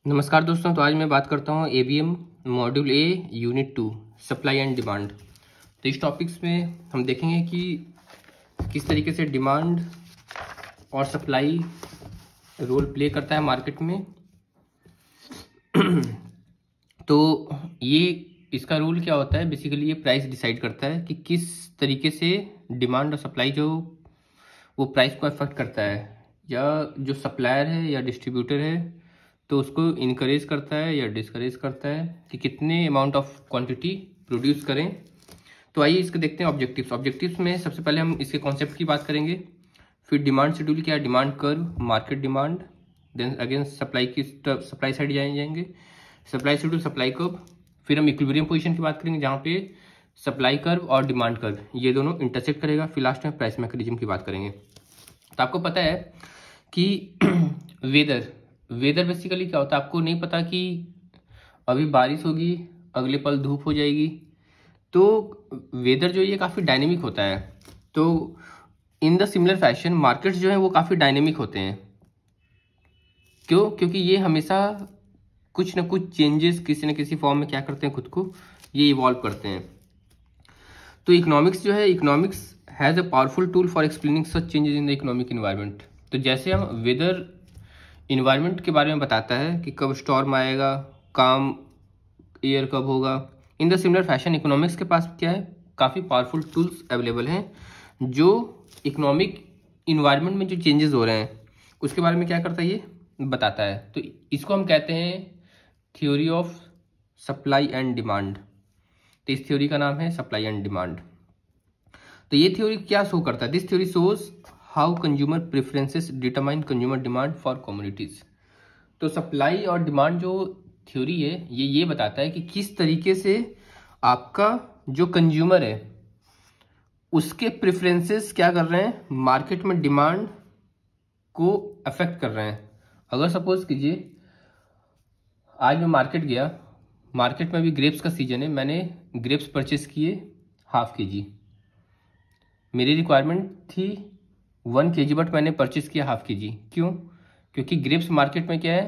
नमस्कार दोस्तों। तो आज मैं बात करता हूँ ABM module a unit 2 supply and demand. तो इस टॉपिक्स में हम देखेंगे कि किस तरीके से डिमांड और सप्लाई रोल प्ले करता है मार्केट में। तो ये इसका रोल क्या होता है, बेसिकली ये प्राइस डिसाइड करता है कि किस तरीके से डिमांड और सप्लाई जो वो प्राइस को अफेक्ट करता है, या जो सप्लायर है या डिस्ट्रीब्यूटर है तो उसको इनकरेज करता है या डिस्करेज करता है कि कितने अमाउंट ऑफ क्वांटिटी प्रोड्यूस करें। तो आइए इसको देखते हैं ऑब्जेक्टिव्स। ऑब्जेक्टिव्स में सबसे पहले हम इसके कॉन्सेप्ट की बात करेंगे, फिर डिमांड शेड्यूल क्या है, demand curve, market demand, then again supply side जाएंगे, सप्लाई शेड्यूल, सप्लाई कर्व, फिर हम इक्विलिब्रियम पोजीशन की बात करेंगे जहाँ पे सप्लाई कर्व और डिमांड कर्व ये दोनों इंटरसेक्ट करेगा, फिर लास्ट में प्राइस मैकेनिज्म की बात करेंगे। तो आपको पता है कि वेदर बेसिकली क्या होता है, आपको नहीं पता कि अभी बारिश होगी, अगले पल धूप हो जाएगी। तो वेदर जो ये काफ़ी डायनेमिक होता है। तो इन द सिमिलर फैशन मार्केट्स जो है वो काफ़ी डायनेमिक होते हैं। क्योंकि ये हमेशा कुछ ना कुछ चेंजेस किसी न किसी फॉर्म में क्या करते हैं, खुद को ये इवॉल्व करते हैं। तो इकोनॉमिक्स जो है, economics has a powerful tool for explaining such changes in the economic environment. तो जैसे हम वेदर इन्वायरमेंट के बारे में बताता है कि कब स्टॉर्म आएगा, काम ईयर कब होगा, इन द सिमिलर फैशन इकोनॉमिक्स के पास क्या है, काफ़ी पावरफुल टूल्स अवेलेबल हैं जो इकोनॉमिक इन्वायरमेंट में जो चेंजेस हो रहे हैं उसके बारे में क्या करता है, ये बताता है। तो इसको हम कहते हैं theory of supply and demand. तो इस थ्योरी का नाम है सप्लाई एंड डिमांड। तो ये थ्योरी क्या शो करता है, this theory shows how consumer preferences determine consumer demand for commodities. तो सप्लाई और डिमांड जो थ्योरी है ये बताता है कि किस तरीके से आपका जो कंज्यूमर है उसके प्रेफरेंसेस क्या कर रहे हैं, मार्केट में डिमांड को अफेक्ट कर रहे हैं। अगर सपोज कीजिए आज मैं मार्केट गया, मार्केट में भी ग्रेप्स का सीजन है, मैंने ग्रेप्स परचेस किए ½ kg, मेरी रिक्वायरमेंट थी 1 kg बट मैंने परचेस किया ½ kg। क्यों? क्योंकि ग्रेप्स मार्केट में क्या है,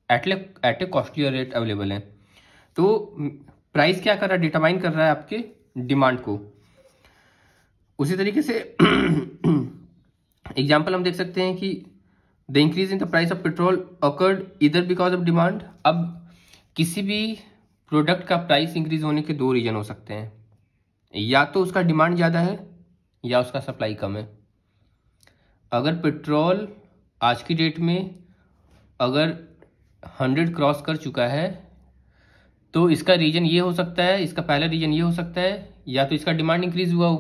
एट ए कॉस्टलियर रेट अवेलेबल है। तो प्राइस क्या कर रहा है, डिटरमाइन कर रहा है आपके डिमांड को। उसी तरीके से एग्जाम्पल हम देख सकते हैं कि the increase in the price of petrol occurred इधर बिकॉज ऑफ डिमांड। अब किसी भी प्रोडक्ट का प्राइस इंक्रीज होने के 2 रीजन हो सकते हैं, या तो उसका डिमांड ज़्यादा है या उसका सप्लाई कम है। अगर पेट्रोल आज की डेट में अगर 100 क्रॉस कर चुका है तो इसका रीजन ये हो सकता है, इसका पहला रीजन ये हो सकता है या तो इसका डिमांड इंक्रीज हुआ हो,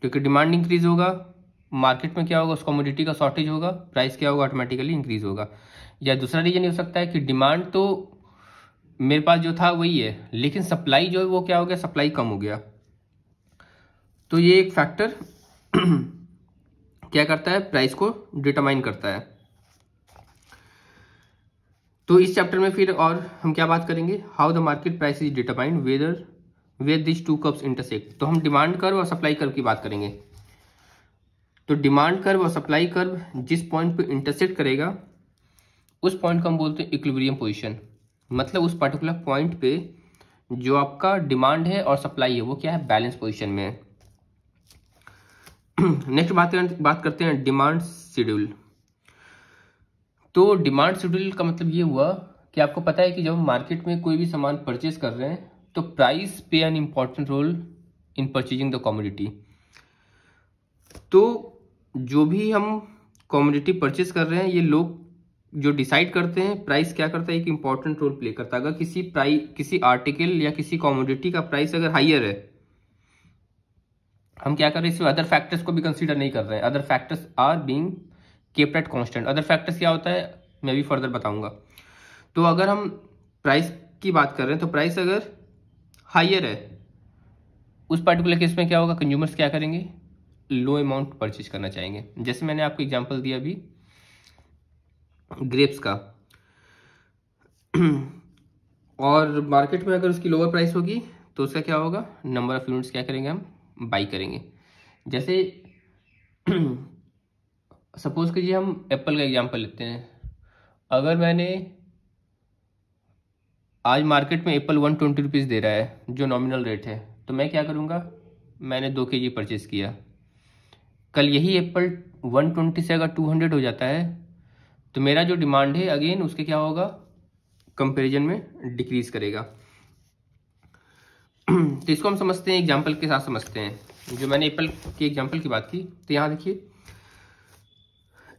क्योंकि डिमांड इंक्रीज होगा मार्केट में क्या होगा, उस कमोडिटी का शॉर्टेज होगा, प्राइस क्या होगा, ऑटोमेटिकली इंक्रीज होगा। या दूसरा रीजन ये हो सकता है कि डिमांड तो मेरे पास जो था वही है लेकिन सप्लाई जो है वो क्या हो गया, सप्लाई कम हो गया। तो ये एक फैक्टर क्या करता है, प्राइस को डिटरमाइन करता है। तो इस चैप्टर में फिर और हम क्या बात करेंगे, how the market price is determined where this 2 curves intersect. तो हम डिमांड कर्व और सप्लाई कर्व की बात करेंगे। तो डिमांड कर्व और सप्लाई कर्व जिस पॉइंट पे इंटरसेक्ट करेगा उस पॉइंट को हम बोलते हैं इक्विलिब्रियम पोजीशन। मतलब उस पर्टिकुलर पॉइंट पे जो आपका डिमांड है और सप्लाई है वो क्या है, बैलेंस पोजीशन में है। नेक्स्ट बात करते हैं डिमांड शेड्यूल। तो डिमांड शेड्यूल का मतलब ये हुआ कि आपको पता है कि जब हम मार्केट में कोई भी सामान परचेज कर रहे हैं तो price play an important role in purchasing the commodity. तो जो भी हम कमोडिटी परचेज कर रहे हैं ये लोग जो डिसाइड करते हैं, प्राइस क्या करता है, एक इंपॉर्टेंट रोल प्ले करता है। अगर किसी आर्टिकल या किसी कमोडिटी का प्राइस अगर हाइयर है, हम क्या कर रहे हैं, इसमें अदर फैक्टर्स को भी कंसीडर नहीं कर रहे हैं, other factors are being kept at constant. Other factors क्या होता है मैं भी फर्दर बताऊंगा। तो अगर हम प्राइस की बात कर रहे हैं तो प्राइस अगर हाइयर है उस पर्टिकुलर केस में क्या होगा, कंज्यूमर्स क्या करेंगे, लो अमाउंट परचेज करना चाहेंगे। जैसे मैंने आपको एग्जांपल दिया अभी ग्रेप्स का और मार्केट में अगर उसकी लोअर प्राइस होगी तो उसका क्या होगा, नंबर ऑफ यूनिट्स क्या करेंगे, हम बाई करेंगे। जैसे सपोज कीजिए हम एप्पल का एग्जांपल लेते हैं। अगर मैंने आज मार्केट में एप्पल 120 रुपीज़ दे रहा है जो नॉमिनल रेट है, तो मैं क्या करूँगा, मैंने 2 kg परचेज़ किया, कल यही एप्पल 120 से अगर 200 हो जाता है तो मेरा जो डिमांड है अगेन उसके क्या होगा, कंपैरिजन में डिक्रीज करेगा। तो इसको हम समझते हैं, एग्जांपल के साथ समझते हैं। जो मैंने एप्पल के एग्जांपल की बात की, तो यहाँ देखिए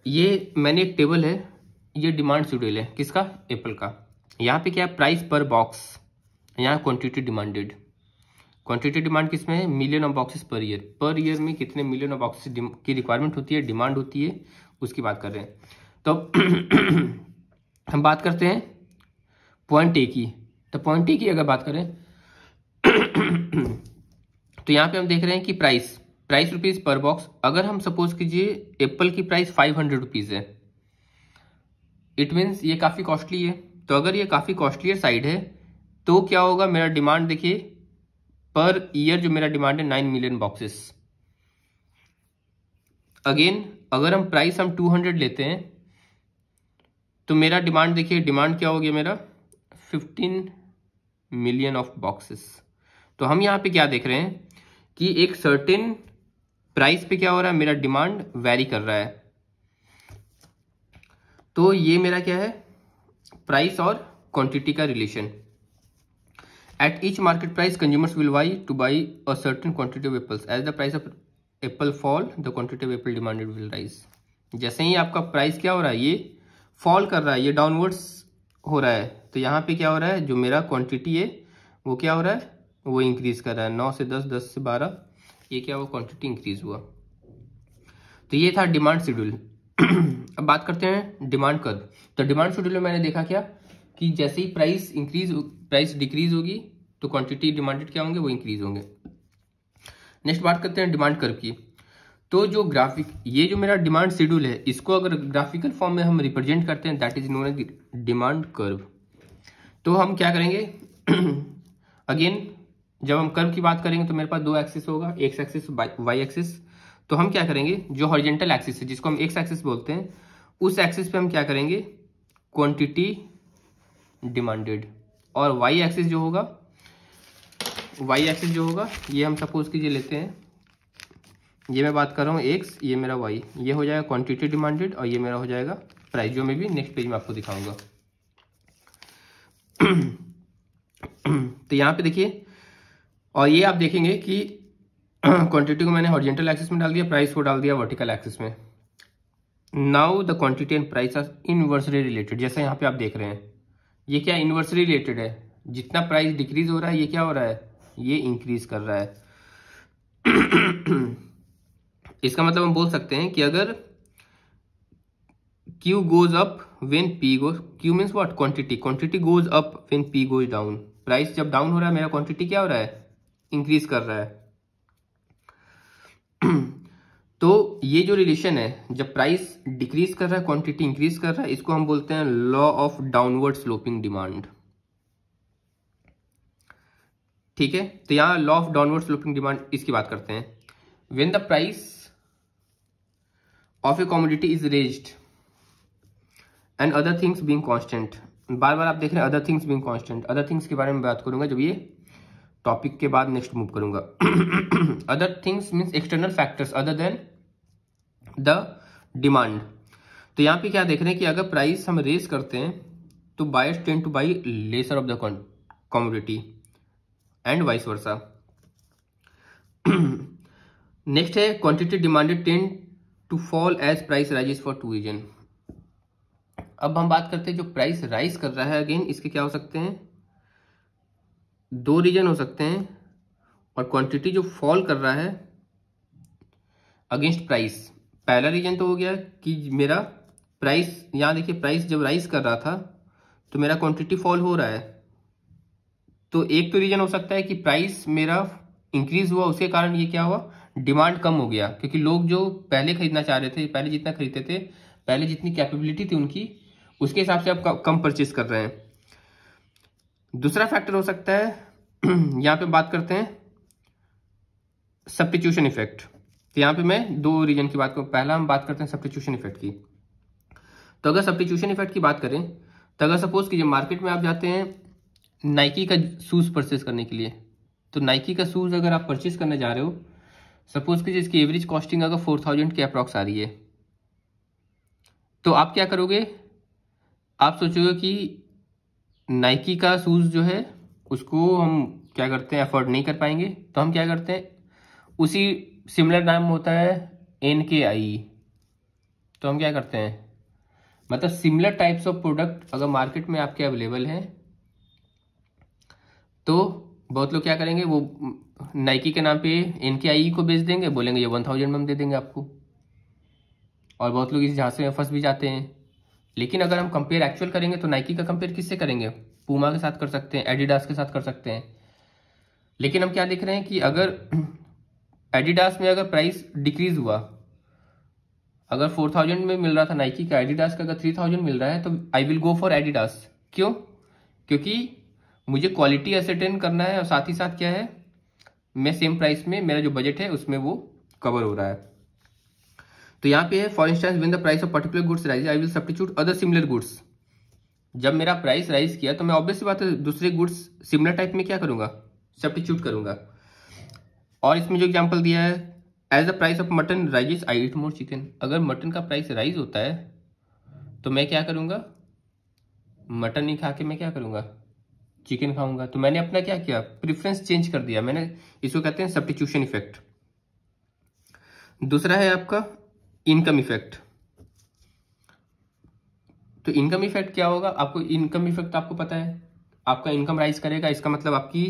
ये मैंने एक टेबल है, ये डिमांड शेड्यूल है किसका, एप्पल का। यहाँ पे क्या है, प्राइस पर बॉक्स, यहाँ क्वांटिटी डिमांडेड। क्वांटिटी डिमांड किसमें है, million of boxes per year में कितने मिलियन ऑफ बॉक्सेस की रिक्वायरमेंट होती है, डिमांड होती है, उसकी बात कर रहे हैं। तो हम बात करते हैं पॉइंट ए की। तो पॉइंट ए की अगर बात करें तो यहाँ पे हम देख रहे हैं कि प्राइस रुपीज पर बॉक्स, अगर हम सपोज कीजिए एप्पल की प्राइस 500 रुपीज है, इट मीन्स ये काफी कॉस्टली है। तो अगर ये काफी कॉस्टली साइड है तो क्या होगा, मेरा डिमांड देखिए पर ईयर जो मेरा डिमांड है 9 मिलियन बॉक्सेस। अगेन अगर हम प्राइस 200 लेते हैं तो मेरा डिमांड देखिए, डिमांड क्या हो गया मेरा 15 मिलियन ऑफ बॉक्सेस। तो हम यहाँ पे क्या देख रहे हैं कि एक सर्टेन प्राइस पे क्या हो रहा है, मेरा डिमांड वैरी कर रहा है। तो ये मेरा क्या है, प्राइस और क्वांटिटी का relation. At each market price consumers will buy a certain quantity of apples, as the price of apple fall the quantity of apple demanded will rise. जैसे ही आपका प्राइस क्या हो रहा है, ये फॉल कर रहा है, ये डाउनवर्ड्स हो रहा है, तो यहाँ पे क्या हो रहा है, जो मेरा क्वांटिटी है वो क्या हो रहा है, वो इंक्रीज कर रहा है। 9 से 10, 10 से 12, ये क्या हुआ, क्वांटिटी इंक्रीज हुआ। तो ये था डिमांड शेड्यूल। अब बात करते हैं डिमांड कर्व। तो डिमांड शेड्यूल में मैंने देखा क्या कि जैसे ही प्राइस डिक्रीज होगी तो क्वांटिटी डिमांडेड क्या होंगे, वो इंक्रीज होंगे। नेक्स्ट बात करते हैं डिमांड कर्व की। तो जो ग्राफिक, ये जो मेरा डिमांड शेड्यूल है, इसको अगर ग्राफिकल फॉर्म में हम रिप्रेजेंट करते हैं, that is known as demand curve. तो हम क्या करेंगे अगेन जब हम कर्व की बात करेंगे तो मेरे पास 2 एक्सिस होगा, एक्स एक्सिस वाई एक्सिस। तो हम क्या करेंगे, जो हॉरिजॉन्टल एक्सिस है जिसको हम एक्स एक्सिस बोलते हैं, उस एक्सिस पे हम क्या करेंगे, क्वांटिटी डिमांडेड। और वाई एक्सिस जो होगा ये हम सपोज कीजिए लेते हैं, ये मैं बात कर रहा हूँ एक्स, ये मेरा वाई, ये हो जाएगा क्वांटिटी डिमांडेड और ये मेरा हो जाएगा प्राइस, जो मैं भी नेक्स्ट पेज में आपको दिखाऊंगा। तो यहाँ पे देखिए, और ये आप देखेंगे कि क्वांटिटी को मैंने हॉरिजॉन्टल एक्सिस में डाल दिया, प्राइस को डाल दिया वर्टिकल एक्सिस में। Now the quantity and price are inversely related. जैसे यहाँ पे आप देख रहे हैं, ये क्या इनवर्सली रिलेटेड है, जितना प्राइस डिक्रीज हो रहा है ये क्या हो रहा है, ये इंक्रीज कर रहा है। इसका मतलब हम बोल सकते हैं कि अगर Q goes up when P goes, Q means what, quantity goes up when P goes down। Price जब डाउन हो रहा है, मेरा क्वांटिटी क्या हो रहा है, इंक्रीज कर रहा है। तो ये जो रिलेशन है, जब प्राइस डिक्रीज कर रहा है क्वांटिटी इंक्रीज कर रहा है, इसको हम बोलते हैं law of downward sloping demand. ठीक है, तो यहाँ law of downward sloping demand इसकी बात करते हैं। When the price of a commodity is raised and other things being constant, बार बार आप देख रहे हैं other things being constant, other things के बारे में बात करूंगा जब ये टॉपिक के बाद नेक्स्ट मूव करूंगा। Other things means external factors other then the demand. तो यहाँ पे क्या देख रहे हैं कि अगर प्राइस हम रेज करते हैं तो buyers tend to buy lesser of the commodity and vice versa. Next है quantity demanded tend to fall as price rises for 2 reason. अब हम बात करते हैं जो प्राइस राइज कर रहा है, अगेन इसके क्या हो सकते हैं, 2 रीजन हो सकते हैं। और क्वांटिटी जो फॉल कर रहा है अगेंस्ट प्राइस, पहला रीजन तो हो गया कि मेरा प्राइस, यहाँ देखिए प्राइस जब राइज कर रहा था तो मेरा क्वांटिटी फॉल हो रहा है। तो एक तो रीजन हो सकता है कि प्राइस मेरा इंक्रीज हुआ, उसके कारण ये क्या हुआ, डिमांड कम हो गया, क्योंकि लोग जो पहले खरीदना चाह रहे थे, पहले जितना खरीदते थे, पहले जितनी कैपेबिलिटी थी उनकी, उसके हिसाब से आप कम परचेज कर रहे हैं। दूसरा फैक्टर हो सकता है, यहाँ पे बात करते हैं सब्स्टिट्यूशन इफेक्ट। तो यहाँ पे मैं 2 रीजन की बात करूँ, पहला हम बात करते हैं सब्स्टिट्यूशन इफेक्ट की। तो अगर सब्स्टिट्यूशन इफेक्ट की बात करें तो अगर सपोज कीजिए मार्केट में आप जाते हैं नाइकी का शूज़ परचेस करने के लिए। तो नाइकी का शूज़ अगर आप परचेस करने जा रहे हो, सपोज कि जिसकी एवरेज कॉस्टिंग अगर 4000 के अप्रॉक्स आ रही है, तो आप क्या करोगे, आप सोचोगे कि नाइकी का शूज़ जो है उसको हम क्या करते हैं, अफोर्ड नहीं कर पाएंगे, तो हम क्या करते हैं, उसी सिमिलर नाम होता है NKI, तो हम क्या करते हैं, मतलब सिमिलर टाइप्स ऑफ प्रोडक्ट अगर मार्केट में आपके अवेलेबल हैं, तो बहुत लोग क्या करेंगे, वो नाइकी के नाम पे NKI को बेच देंगे, बोलेंगे ये 1000 में हम दे देंगे आपको, और बहुत लोग इस झांसे में फंस भी जाते हैं। लेकिन अगर हम कंपेयर एक्चुअल करेंगे तो नाइकी का कंपेयर किससे करेंगे, पूमा के साथ कर सकते हैं, एडिडास के साथ कर सकते हैं। लेकिन हम क्या देख रहे हैं कि अगर एडिडास में अगर प्राइस डिक्रीज हुआ, अगर 4000 में मिल रहा था नाइकी का, एडिडास का अगर 3000 मिल रहा है, तो I will go for Adidas. क्यों? क्योंकि मुझे क्वालिटी असर्टेन करना है, और साथ ही साथ क्या है, मैं सेम प्राइस में मेरा जो बजट है उसमें वो कवर हो रहा है। तो यहाँ पे है, for instance when the price of particular goods rise I will substitute other similar goods. जब मेरा प्राइस राइज किया तो मैं ऑब्वियसली बात है दूसरे गुड्स सिमिलर टाइप में क्या करूंगा, सब्स्टिट्यूट करूंगा। और इसमें जो एग्जांपल दिया है, as the price of mutton rises I eat more chicken. अगर मटन का प्राइस राइज होता है तो मैं क्या करूंगा, मटन नहीं खा के मैं क्या करूंगा, चिकन खाऊंगा। तो मैंने अपना क्या किया, प्रेफरेंस चेंज कर दिया मैंने, इसको कहते हैं सब्स्टिट्यूशन इफेक्ट। दूसरा है आपका इनकम इफेक्ट। तो इनकम इफेक्ट क्या होगा, आपको इनकम इफेक्ट आपको पता है, आपका इनकम राइज करेगा, इसका मतलब आपकी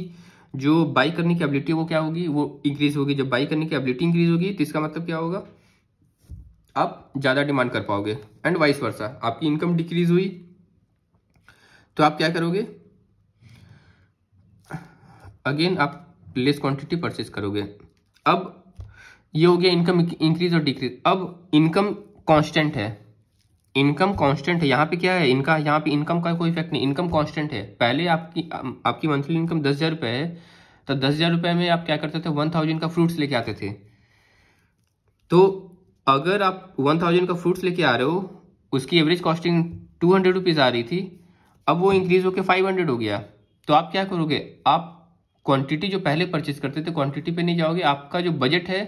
जो बाई करने की एबिलिटी वो क्या होगी, वो इंक्रीज होगी। जब बाई करने की एबिलिटी इंक्रीज होगी तो इसका मतलब क्या होगा, आप ज्यादा डिमांड कर पाओगे, एंड वाइस वर्सा। आपकी इनकम डिक्रीज हुई तो आप क्या करोगे, अगेन आप लेस क्वांटिटी परचेज करोगे। अब ये हो गया इनकम इंक्रीज और डिक्रीज। अब इनकम कांस्टेंट है, इनकम कांस्टेंट है। यहाँ पे क्या है, इनका यहाँ पे इनकम का कोई इफेक्ट नहीं, इनकम कांस्टेंट है। पहले आपकी मंथली इनकम 10,000 रुपये है, तो 10,000 रुपये में आप क्या करते थे, 1000 का फ्रूट्स लेके आते थे। तो अगर आप 1000 का फ्रूट्स लेके आ रहे हो, उसकी एवरेज कॉस्टिंग 200 रुपीज आ रही थी, अब वो इंक्रीज होकर 500 हो गया। तो आप क्या करोगे, आप क्वांटिटी जो पहले परचेज करते थे क्वांटिटी पे नहीं जाओगे, आपका जो बजट है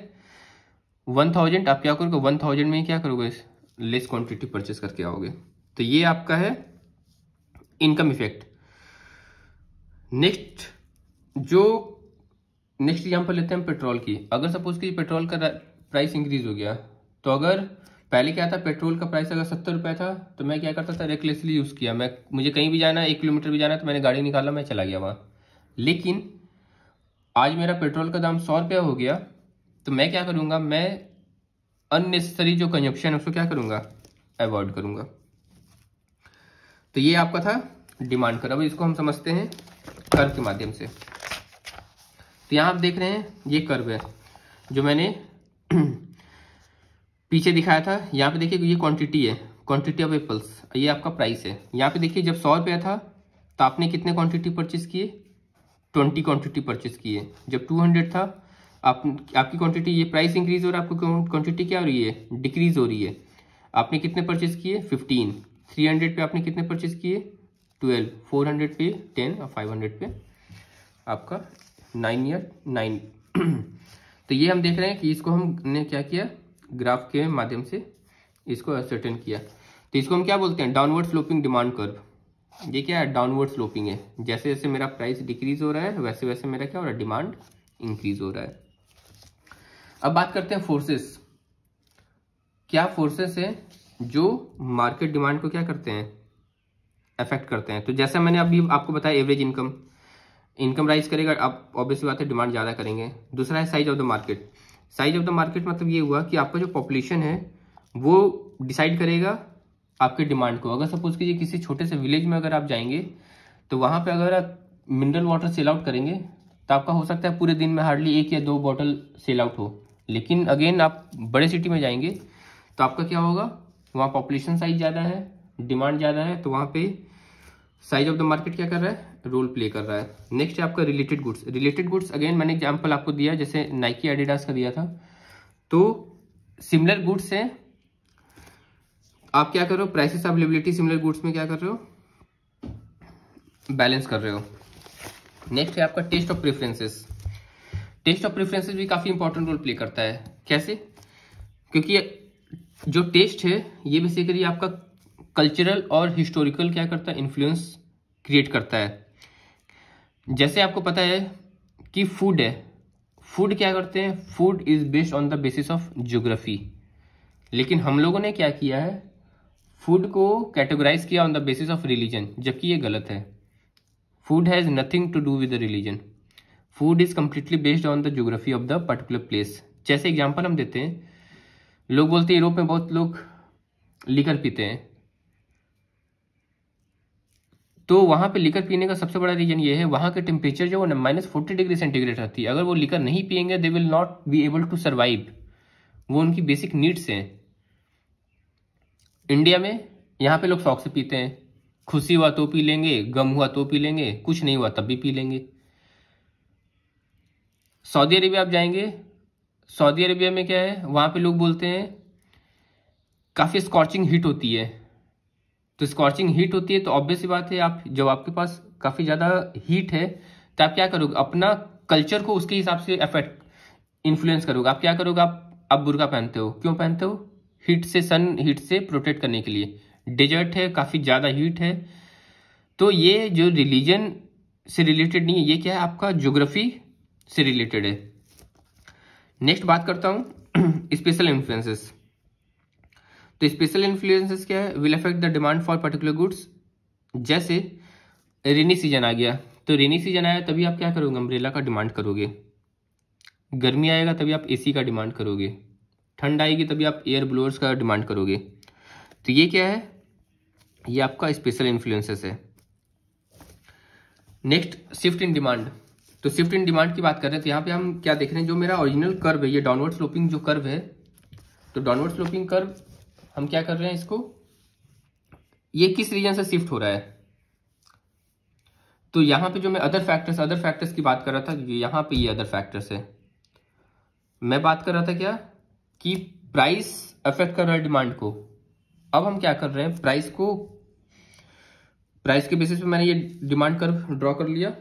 1000, आप क्या करोगे 1000 में ही क्या करोगे, लेस क्वांटिटी परचेस करके आओगे। तो ये आपका है इनकम इफेक्ट। नेक्स्ट एग्जांपल लेते हैं पेट्रोल की। अगर सपोज कि पेट्रोल का प्राइस इंक्रीज हो गया, तो अगर पहले क्या था, पेट्रोल का प्राइस अगर 70 रुपये था, तो मैं क्या करता था, रेकलेसली यूज किया, मुझे कहीं भी जाना है, 1 किलोमीटर भी जाना है, तो मैंने गाड़ी निकाला, मैं चला गया वहां। लेकिन आज मेरा पेट्रोल का दाम 100 रुपया हो गया, तो मैं क्या करूंगा, मैं अननेसेसरी जो कंजप्शन है उसको क्या करूंगा, अवॉइड करूंगा। तो ये आपका था डिमांड कर्व। अब इसको हम समझते हैं कर्व के माध्यम से। तो यहां आप देख रहे हैं ये कर्व है जो मैंने पीछे दिखाया था। यहाँ पे देखिए ये क्वांटिटी है, क्वांटिटी ऑफ एप्पल्स, ये आपका प्राइस है। यहाँ पे देखिए जब 100 रुपया था तो आपने कितने क्वांटिटी परचेज किए, 20 क्वांटिटी परचेज किए। जब 200 था आपकी क्वांटिटी, ये प्राइस इंक्रीज हो रहा है, आपकी क्वांटिटी क्या हो रही है, डिक्रीज हो रही है। आपने कितने परचेज किए, 15। 300 पे आपने कितने परचेज किए, 12। 400 पे 10 और 500 पे आपका 9 या 9। तो ये हम देख रहे हैं कि इसको हमने क्या किया, ग्राफ के माध्यम से इसको असर्टेन किया। तो इसको हम क्या बोलते हैं, डाउनवर्ड स्लोपिंग डिमांड कर्व। ये क्या है, डाउनवर्ड स्लोपिंग है। जैसे जैसे मेरा प्राइस डिक्रीज हो रहा है वैसे वैसे मेरा क्या हो रहा है, डिमांड इंक्रीज हो रहा है। अब बात करते हैं फोर्सेस। क्या फोर्सेस है जो मार्केट डिमांड को क्या करते हैं, अफेक्ट करते हैं। तो जैसा मैंने अभी आपको बताया, एवरेज इनकम राइज करेगा, आप ऑब्वियसली बात है डिमांड ज्यादा करेंगे। दूसरा है size of the market. Size of the market मतलब ये हुआ कि आपका जो पॉपुलेशन है वो डिसाइड करेगा आपके डिमांड को। अगर सपोज कीजिए किसी छोटे से विलेज में अगर आप जाएंगे, तो वहां पे अगर आप मिनरल वाटर सेल आउट करेंगे तो आपका हो सकता है पूरे दिन में हार्डली 1 या 2 बॉटल सेल आउट हो। लेकिन अगेन आप बड़े सिटी में जाएंगे तो आपका क्या होगा, वहाँ पॉपुलेशन साइज ज़्यादा है, डिमांड ज़्यादा है, तो वहाँ पे साइज ऑफ द मार्केट क्या कर रहा है, रोल प्ले कर रहा है। नेक्स्ट है आपका related goods. Related goods again मैंने एग्जांपल आपको दिया, जैसे नाइकी एडिडास का दिया था। तो सिमिलर गुड्स है, आप क्या कर रहे हो, प्राइसेस अवेलेबिलिटी सिमिलर गुड्स में क्या कर रहे हो, बैलेंस कर रहे हो। नेक्स्ट है आपका taste of preferences. Taste of preferences भी काफी इंपॉर्टेंट रोल प्ले करता है। कैसे? क्योंकि जो टेस्ट है ये बेसिकली आपका कल्चरल और हिस्टोरिकल क्या करता है, इन्फ्लुएंस क्रिएट करता है। जैसे आपको पता है कि फूड है, फूड क्या करते हैं, food is based on the basis of geography. लेकिन हम लोगों ने क्या किया है, फूड को कैटेगराइज किया on the basis of religion, जबकि ये गलत है। Food has nothing to do with the religion, food is completely based on the geography of the particular place. जैसे एग्जांपल हम देते हैं, लोग बोलते हैं यूरोप में बहुत लोग लिकर पीते हैं, तो वहां पे लिकर पीने का सबसे बड़ा रीजन ये है, वहां के टेम्परेचर जो है -40 डिग्री सेंटीग्रेड रहती है। अगर वो लिकर नहीं पियेंगे they will not be able to survive, वो उनकी बेसिक नीड्स हैं। इंडिया में यहाँ पे लोग शौक से पीते हैं, खुशी हुआ तो पी लेंगे, गम हुआ तो पी लेंगे, कुछ नहीं हुआ तब भी पी लेंगे। सऊदी अरेबिया आप जाएंगे, सऊदी अरेबिया में क्या है, वहां पे लोग बोलते हैं काफी स्कॉर्चिंग हीट होती है। तो स्कॉर्चिंग हीट होती है तो ऑब्वियस सी बात है, आप जब आपके पास काफी ज्यादा हीट है तो आप क्या करोगे, अपना कल्चर को उसके हिसाब से अफेक्ट इन्फ्लुएंस करोगे। आप क्या करोगे, आप बुर्का पहनते हो, क्यों पहनते हो, हीट से, सन हीट से प्रोटेक्ट करने के लिए। डेजर्ट है, काफी ज्यादा हीट है, तो ये जो रिलीजन से रिलेटेड नहीं है, ये क्या है, आपका ज्योग्राफी से रिलेटेड है। नेक्स्ट बात करता हूं स्पेशल इन्फ्लुएंसेस। तो स्पेशल इन्फ्लुएंसेस क्या है, will affect the demand for particular goods. जैसे रेनी सीजन आ गया, तो रेनी सीजन आया तभी आप क्या करोगे, अम्ब्रेला का डिमांड करोगे। गर्मी आएगा तभी आप एसी का डिमांड करोगे। ठंड आएगी तभी आप एयर ब्लोअर्स का डिमांड करोगे। तो ये क्या है, ये आपका स्पेशल इन्फ्लुएंसेस है। Next shift in demand. तो शिफ्ट इन डिमांड की बात कर रहे हैं, तो यहाँ पे हम क्या देख रहे हैं, जो मेरा ओरिजिनल कर्व है, ये डाउनवर्ड स्लोपिंग जो कर्व है, तो डाउनवर्ड स्लोपिंग कर्व हम क्या कर रहे हैं, इसको ये किस रीजन से शिफ्ट हो रहा है। तो यहाँ पे जो मैं अदर फैक्टर्स की बात कर रहा था, यहाँ पे ये अदर फैक्टर्स है। मैं बात कर रहा था क्या कि प्राइस अफेक्ट कर रहा है डिमांड को। अब हम क्या कर रहे हैं, प्राइस के बेसिस पे मैंने ये डिमांड कर्व ड्रॉ कर लिया।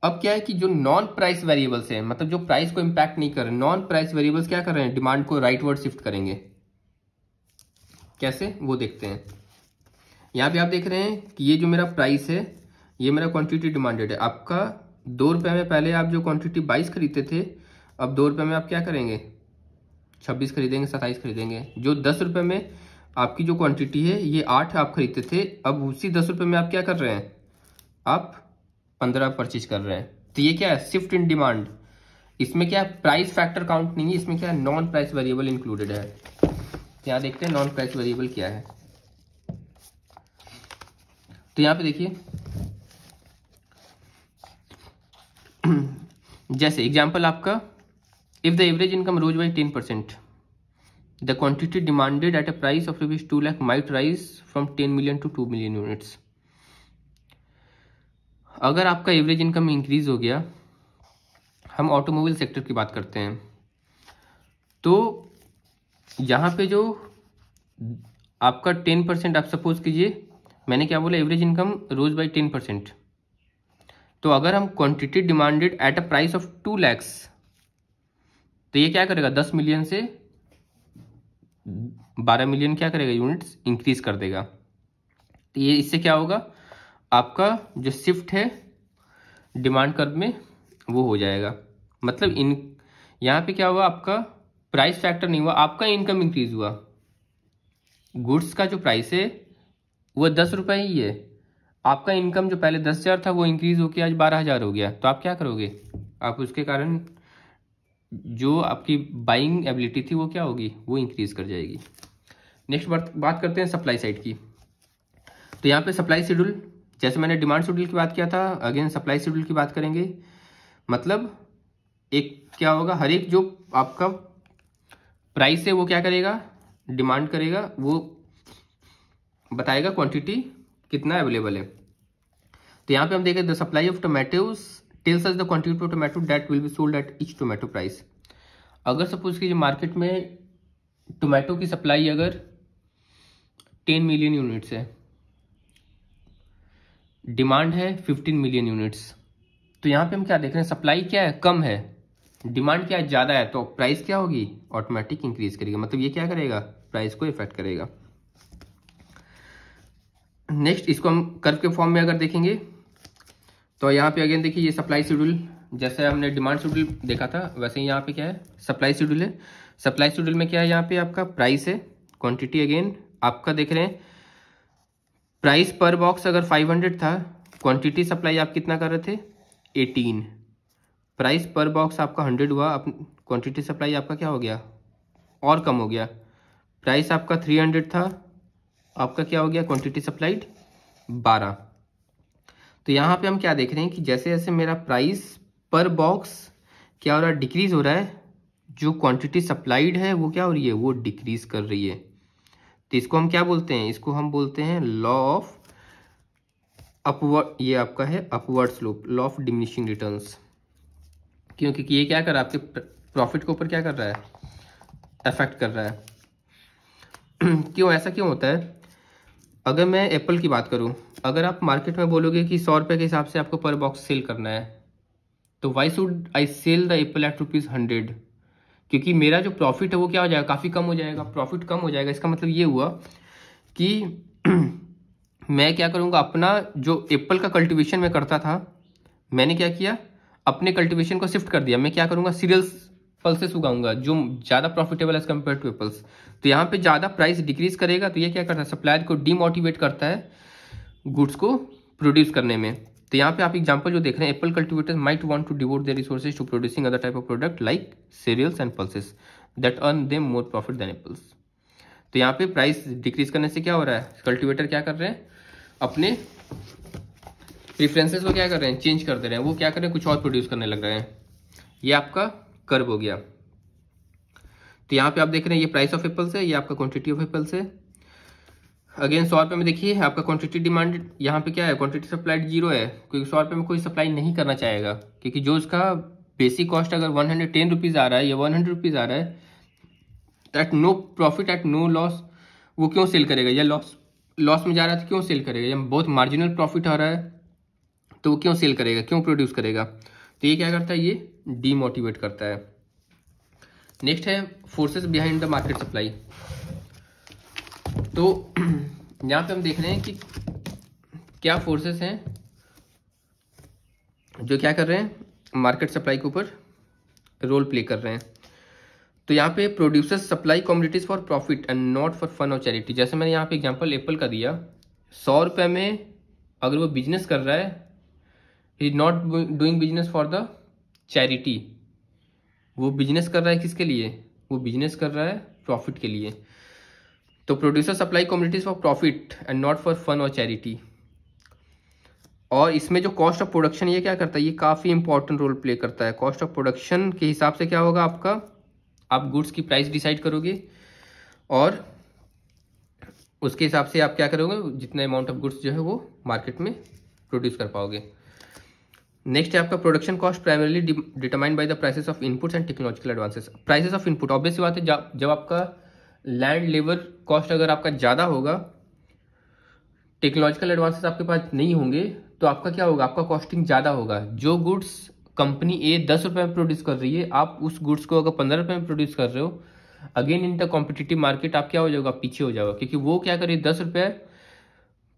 अब क्या है कि जो नॉन प्राइस वेरिएबल्स हैं, मतलब जो प्राइस को इंपैक्ट नहीं कर रहे, नॉन प्राइस वेरिएबल्स क्या कर रहे हैं, डिमांड को राइटवर्ड शिफ्ट करेंगे। कैसे, वो देखते हैं। यहां पे आप देख रहे हैं कि ये जो मेरा प्राइस है, ये मेरा क्वांटिटी डिमांडेड है। आपका 2 रुपए में पहले आप जो क्वांटिटी 22 खरीदते थे, अब 2 रुपए में आप क्या करेंगे, 26 खरीदेंगे, 27 खरीदेंगे। जो 10 रुपए में आपकी जो क्वांटिटी है, ये 8 आप खरीदते थे, अब उसी 10 रुपए में आप क्या कर रहे हैं, आप 15 परचेज कर रहे हैं। तो ये क्या है, शिफ्ट इन डिमांड। इसमें क्या है, प्राइस फैक्टर काउंट नहीं है, इसमें क्या है, नॉन प्राइस वेरिएबल इंक्लूडेड है। यहां देखते हैं नॉन प्राइस वेरिएबल क्या है। तो यहां पे देखिए जैसे एग्जांपल आपका, if the average income rose by 10%, the quantity demanded at a price of ₹2 lakh might rise from 10 million to 2 million units. अगर आपका एवरेज इनकम इंक्रीज हो गया, हम ऑटोमोबाइल सेक्टर की बात करते हैं, तो यहां पे जो आपका 10%, आप सपोज कीजिए, मैंने क्या बोला, एवरेज इनकम रोज बाई 10%। तो अगर हम quantity demanded at a price of 2 lakhs, तो ये क्या करेगा, 10 मिलियन से 12 मिलियन क्या करेगा, यूनिट्स इंक्रीज कर देगा। तो ये इससे क्या होगा, आपका जो शिफ्ट है डिमांड कर्व में वो हो जाएगा। मतलब यहाँ पे क्या हुआ, आपका प्राइस फैक्टर नहीं हुआ, आपका इनकम इंक्रीज हुआ। गुड्स का जो प्राइस है वो 10 रुपए ही है, आपका इनकम जो पहले 10,000 था वो इंक्रीज होकर आज 12,000 हो गया। तो आप क्या करोगे, आप उसके कारण जो आपकी बाइंग एबिलिटी थी वो क्या होगी, वो इंक्रीज कर जाएगी। नेक्स्ट बात करते हैं सप्लाई साइड की। तो यहाँ पे सप्लाई शेड्यूल, जैसे मैंने डिमांड शेड्यूल की बात किया था, अगेन सप्लाई शेड्यूल की बात करेंगे। मतलब एक क्या होगा, हर एक जो आपका प्राइस है वो क्या करेगा, डिमांड करेगा, वो बताएगा क्वांटिटी कितना अवेलेबल है। तो यहाँ पे हम देखें, the supply of tomatoes tells us the quantity of tomato that will be sold at each tomato price. अगर सपोज कीजिए मार्केट में टोमेटो की सप्लाई अगर 10 मिलियन यूनिट्स है, डिमांड है 15 मिलियन यूनिट्स, तो यहाँ पे हम क्या देख रहे हैं, सप्लाई क्या है, कम है, डिमांड क्या है, ज़्यादा है, तो प्राइस क्या होगी, ऑटोमेटिक इंक्रीज करेगा, मतलब ये क्या करेगा, प्राइस को इफेक्ट करेगा। नेक्स्ट इसको हम कर्व के फॉर्म में अगर देखेंगे तो यहाँ पे अगेन देखिए, ये सप्लाई शेड्यूल, जैसे हमने डिमांड शेड्यूल देखा था वैसे ही यहाँ पे क्या है, सप्लाई शेड्यूल है। सप्लाई शेड्यूल में क्या है, यहाँ पे आपका प्राइस है, क्वांटिटी अगेन आपका देख रहे हैं, प्राइस पर बॉक्स अगर 500 था, क्वांटिटी सप्लाई आप कितना कर रहे थे, 18, प्राइस पर बॉक्स आपका 100 हुआ, क्वांटिटी सप्लाई आपका क्या हो गया, और कम हो गया, प्राइस आपका 300 था, आपका क्या हो गया, क्वांटिटी सप्लाइड 12। तो यहाँ पे हम क्या देख रहे हैं कि जैसे जैसे मेरा प्राइस पर बॉक्स क्या हो रहा है, डिक्रीज हो रहा है, जो क्वांटिटी सप्लाइड है वो क्या हो रही है, वो डिक्रीज कर रही है। तो इसको हम क्या बोलते हैं, इसको हम बोलते हैं लॉ ऑफ अपवर्ड, ये आपका है upward slope, law of diminishing returns. क्योंकि ये क्या कर रहा है, आपके प्रॉफिट के ऊपर क्या कर रहा है, अफेक्ट कर रहा है। क्यों ऐसा क्यों होता है, अगर मैं एप्पल की बात करूं, अगर आप मार्केट में बोलोगे कि 100 रुपये के हिसाब से आपको पर बॉक्स सेल करना है, तो why should I sell the apple at ₹100, क्योंकि मेरा जो प्रॉफिट है वो क्या हो जाएगा, काफ़ी कम हो जाएगा, प्रॉफिट कम हो जाएगा। इसका मतलब ये हुआ कि मैं क्या करूँगा, अपना जो एप्पल का कल्टिवेशन मैं करता था, मैंने क्या किया, अपने कल्टिवेशन को शिफ्ट कर दिया, मैं क्या करूँगा, सीरियल्स पल्सेस उगाऊंगा जो ज़्यादा profitable as compare to apples. तो यहाँ पे ज़्यादा प्राइस डिक्रीज करेगा, तो ये क्या करता है, सप्लायर को डीमोटिवेट करता है गुड्स को प्रोड्यूस करने में। तो यहाँ पे आप एग्जांपल जो देख रहे हैं, apple cultivators might want to devote their resources to producing other type of product like cereals and pulses that earn them more profit than apples. तो यहाँ पे प्राइस डिक्रीज करने से क्या हो रहा है, कल्टिवेटर क्या कर रहे हैं, अपने प्रेफरेंसेस को क्या कर रहे हैं, चेंज कर दे रहे हैं, वो क्या कर रहे हैं, कुछ और प्रोड्यूस करने लग रहे हैं। ये आपका कर्व हो गया। तो यहाँ पे आप देख रहे हैं, ये प्राइस ऑफ एप्पल्स है, ये आपका क्वांटिटी ऑफ एप्पल्स है। अगेन 100 रुपये में देखिए आपका क्वांटिटी डिमांड, यहाँ पे क्या है, क्वांटिटी सप्लाइड 0 है, क्योंकि 100 रुपये में कोई सप्लाई नहीं करना चाहेगा, क्योंकि जो उसका बेसिक कॉस्ट अगर 110 रुपीज़ आ रहा है या 100 रुपीज़ आ रहा है, at no profit at no loss, वो क्यों सेल करेगा, या लॉस में जा रहा है तो क्यों सेल करेगा, या बहुत मार्जिनल प्रॉफिट आ रहा है तो वो क्यों सेल करेगा, क्यों प्रोड्यूस करेगा। तो ये क्या करता है, ये डीमोटिवेट करता है। नेक्स्ट है forces behind the market supply. तो यहाँ पे हम देख रहे हैं कि क्या फोर्सेस हैं जो क्या कर रहे हैं, मार्केट सप्लाई के ऊपर रोल प्ले कर रहे हैं। तो यहाँ पे producers supply commodities for profit and not for fun और चैरिटी। जैसे मैंने यहाँ पे एग्जांपल एप्पल का दिया, 100 रुपये में अगर वो बिजनेस कर रहा है, he is not doing business for the charity, वो बिजनेस कर रहा है किसके लिए, वो बिजनेस कर रहा है प्रॉफिट के लिए। तो producer supply commodities for profit and not for fun और चैरिटी। और इसमें जो कॉस्ट ऑफ प्रोडक्शन ये क्या करता है, ये काफ़ी इंपॉर्टेंट रोल प्ले करता है। कॉस्ट ऑफ प्रोडक्शन के हिसाब से क्या होगा आपका, आप गुड्स की प्राइस डिसाइड करोगे और उसके हिसाब से आप क्या करोगे, जितने अमाउंट ऑफ गुड्स जो है वो मार्केट में प्रोड्यूस कर पाओगे। नेक्स्ट है आपका production cost primarily determined by the prices of inputs and technological advances. Prices of input, obvious सी बात है, जब आपका लैंड लेबर कॉस्ट अगर आपका ज़्यादा होगा, टेक्नोलॉजिकल एडवांसेस आपके पास नहीं होंगे, तो आपका क्या होगा, आपका कॉस्टिंग ज़्यादा होगा। जो गुड्स कंपनी ए 10 रुपये में प्रोड्यूस कर रही है, आप उस गुड्स को अगर 15 रुपये में प्रोड्यूस कर रहे हो, again in the competitive market आप क्या हो जाएगा, पीछे हो जाओगे, क्योंकि वो क्या कर रही है, 10 रुपये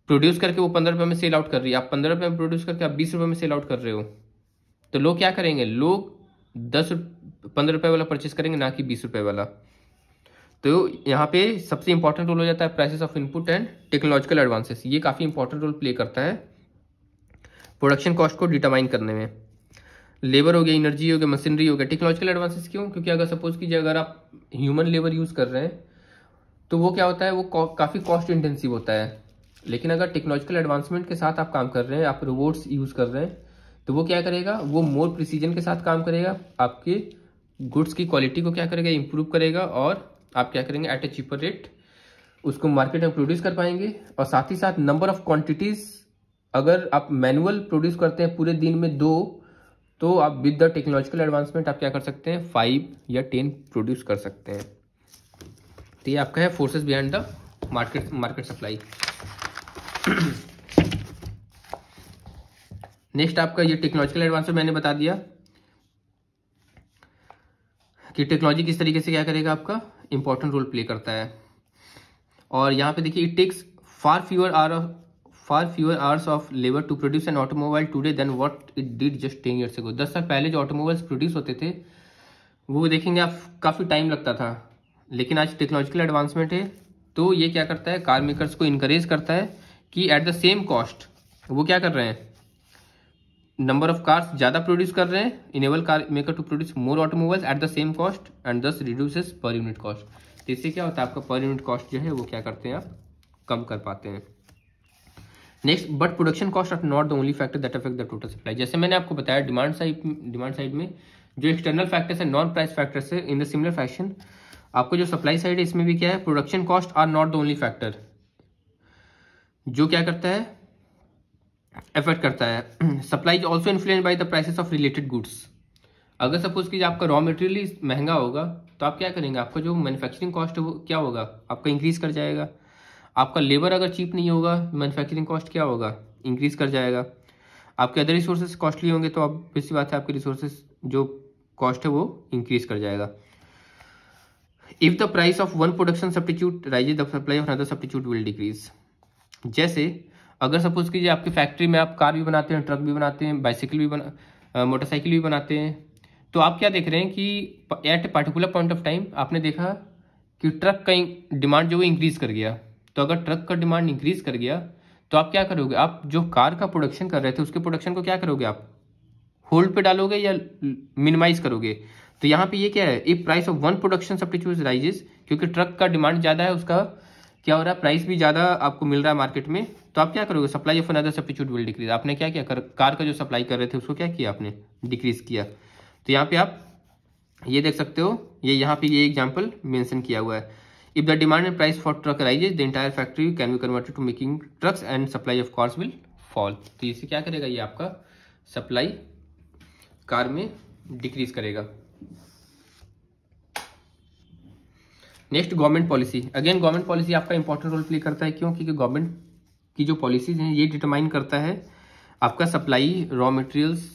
प्रोड्यूस करके वो 15 रुपये में सेल आउट कर रही है, आप 15 रुपये में प्रोड्यूस करके आप 20 रुपये में सेल आउट कर रहे हो। तो लोग क्या करेंगे, लोग 15 रुपये वाला परचेस करेंगे, ना कि 20 रुपये वाला। तो यहाँ पे सबसे इंपॉर्टेंट रोल हो जाता है prices of input and technological advances. ये काफ़ी इंपॉर्टेंट रोल प्ले करता है प्रोडक्शन कॉस्ट को डिटरमाइन करने में। लेबर हो गया, एनर्जी हो गया, मशीनरी हो गया। टेक्नोलॉजिकल एडवांसेस क्यों, क्योंकि अगर सपोज कीजिए अगर आप ह्यूमन लेबर यूज़ कर रहे हैं तो वो क्या होता है, वो काफ़ी कॉस्ट इंटेंसिव होता है। लेकिन अगर टेक्नोलॉजिकल एडवांसमेंट के साथ आप काम कर रहे हैं, आप रोबोट्स यूज़ कर रहे हैं, तो वो क्या करेगा, वो मोर प्रिसीजन के साथ काम करेगा, आपके गुड्स की क्वालिटी को क्या करेगा, इंप्रूव करेगा, और आप क्या करेंगे, एट ए चीपर रेट उसको मार्केट में प्रोड्यूस कर पाएंगे। और साथ ही साथ नंबर ऑफ क्वांटिटीज, अगर आप मैनुअल प्रोड्यूस करते हैं पूरे दिन में 2, तो आप विद द टेक्नोलॉजिकल एडवांसमेंट आप क्या कर सकते हैं, 5 या 10 प्रोड्यूस कर सकते हैं। तो ये आपका है forces behind the market supply. Next आपका ये टेक्नोलॉजिकल एडवांसमेंट मैंने बता दिया कि टेक्नोलॉजी किस तरीके से क्या करेगा, आपका इंपॉर्टेंट रोल प्ले करता है। और यहाँ पे देखिए, it takes far fewer hours of labour to produce an automobile today than what it did just 10 years ago. 10 साल पहले जो ऑटोमोबाइल्स प्रोड्यूस होते थे वो देखेंगे आप काफ़ी टाइम लगता था, लेकिन आज टेक्नोलॉजिकल एडवांसमेंट है तो ये क्या करता है, कार मेकर्स को इनकरेज करता है कि एट द सेम कॉस्ट वो क्या कर रहे हैं, नंबर ऑफ कार्स ज़्यादा प्रोड्यूस कर रहे हैं, enable car maker to produce more automobiles at the same cost and thus reduces per unit cost. तो इससे क्या होता है, आपका पर यूनिट कॉस्ट जो है वो क्या करते हैं, आप कम कर पाते हैं। Next, but production cost are not the only factor that affect the total supply. जैसे मैंने आपको बताया डिमांड साइड में जो एक्सटर्नल फैक्टर्स है, नॉन प्राइस फैक्टर्स है, इन द सिमिलर फैशन आपको जो सप्लाई साइड है इसमें भी क्या है, production cost are not the only factor जो क्या करता है, इफेक्ट करता है। Supply is also influence by the prices of related goods. अगर सपोज कीजिए आपका रॉ मटेरियल ही महंगा होगा तो आप क्या करेंगे, आपका जो मैन्युफैक्चरिंग कॉस्ट है वो क्या होगा, आपका इंक्रीज कर जाएगा। आपका लेबर अगर चीप नहीं होगा, मैन्युफैक्चरिंग कॉस्ट क्या होगा, इंक्रीज कर जाएगा। आपके अदर रिसोर्सेज कॉस्टली होंगे तो अब इसी बात है, आपके रिसोर्सेज जो कॉस्ट है वो इंक्रीज कर जाएगा। If the price of one production substitute rises the supply of another substitute will decrease. जैसे अगर सपोज कीजिए आपकी फैक्ट्री में आप कार भी बनाते हैं, ट्रक भी बनाते हैं, बाइसाइकिल भी मोटरसाइकिल भी बनाते हैं, तो आप क्या देख रहे हैं कि at a particular point of time आपने देखा कि ट्रक का डिमांड जो वो इंक्रीज कर गया। तो अगर ट्रक का डिमांड इंक्रीज कर गया तो आप क्या करोगे, आप जो कार का प्रोडक्शन कर रहे थे उसके प्रोडक्शन को क्या करोगे, आप होल्ड पे डालोगे या मिनिमाइज करोगे। तो यहाँ पे ये क्या है, if price of one production substitute rises, क्योंकि ट्रक का डिमांड ज्यादा है, उसका क्या हो रहा है, प्राइस भी ज्यादा आपको मिल रहा है मार्केट में, तो आप क्या करोगे, supply of another substitute will decrease. आपने क्या किया, कार का जो सप्लाई कर रहे थे उसको क्या किया, आपने डिक्रीज किया। तो यहाँ पे आप ये देख सकते हो, ये यहाँ पे ये एग्जांपल मेंशन किया हुआ है। If the demand and price for truck rises the entire factory can be converted to making trucks and supply of cars will fall. तो इससे क्या करेगा, ये आपका सप्लाई कार में डिक्रीज करेगा। Next, government policy. Again government policy आपका important role play करता है, क्यों, क्योंकि गवर्नमेंट की जो पॉलिसीज हैं ये डिटरमाइन करता है आपका सप्लाई, रॉ मटेरियल्स,